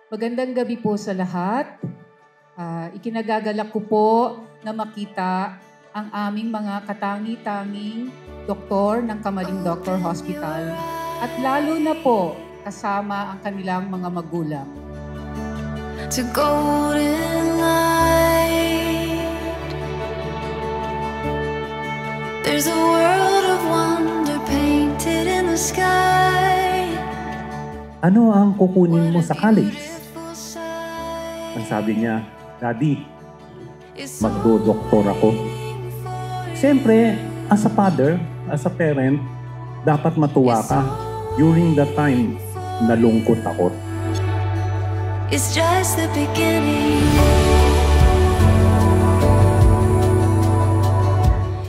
Magandang gabi po sa lahat. Ikinagagalak ko po na makita ang aming mga katangi-tanging doktor ng Kamaring Doctor Hospital at lalo na po kasama ang kanilang mga magulang. To golden light, there's a world of wonder painted in the sky. Ano ang kukunin mo sa college? Ang sabi niya, Daddy, magdo-doktor ako. Siyempre, as a father, as a parent, dapat matuwa ka. During that time, nalungkot ako. It's just the beginning.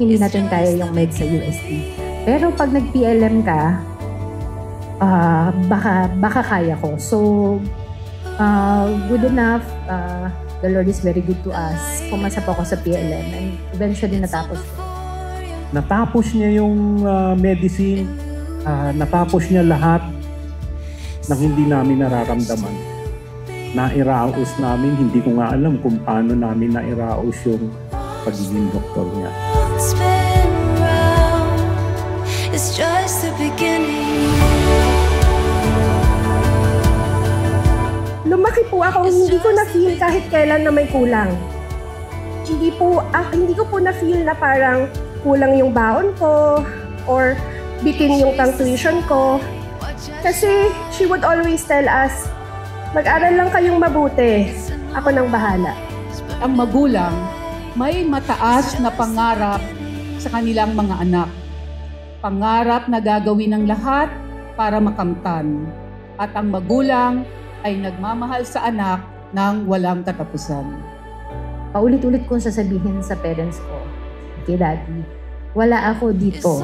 Hindi natin kaya yung med sa UST. Pero pag nag-PLM ka, baka kaya ko. So, good enough. The Lord is very good to us. Pumasa po ako sa PLM and eventually natapos ko. Natapos niya yung medicine, natapos niya lahat ng hindi namin nararamdaman. Nairaos namin, hindi ko nga alam kung paano namin nairaos yung pagiging doktor niya. It's just the beginning. Lumaki po ako, hindi ko na-feel kahit kailan na may kulang. Hindi ko po na-feel na parang kulang yung baon ko or bitin yung tuition ko. Kasi she would always tell us, mag-aral lang kayong mabuti, ako nang bahala. Ang magulang may mataas na pangarap sa kanilang mga anak. Pangarap na gagawin ng lahat para makamtan. At ang magulang ay nagmamahal sa anak ng walang katapusan. Paulit-ulit kong sasabihin sa parents ko, kay Daddy, wala ako dito.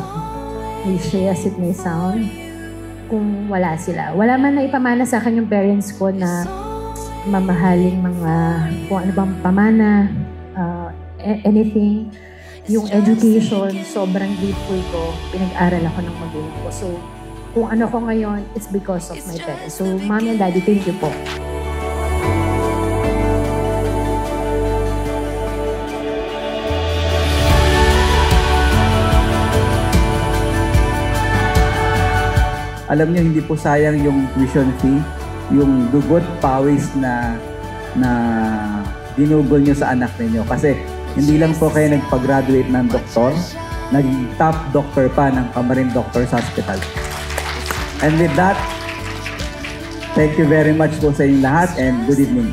Cliche as it may sound, kung wala sila. Wala man na ipamana sa akin yung parents ko na mamahaling mga, kung ano bang pamana, anything. Yung education, sobrang grateful ko. Pinag-aral ako ng magulang ko. So, kung ano ko ngayon, it's because of my parents. So, Mommy and Daddy, thank you po. Alam niyo, hindi po sayang yung tuition fee, yung dugot, pawis na dinugol niyo sa anak ninyo. Kasi hindi lang po kayo nagpag-graduate ng doktor, naging top doctor pa ng Kamaring Doctors Hospital. And with that, thank you very much po sa inyong lahat and good evening.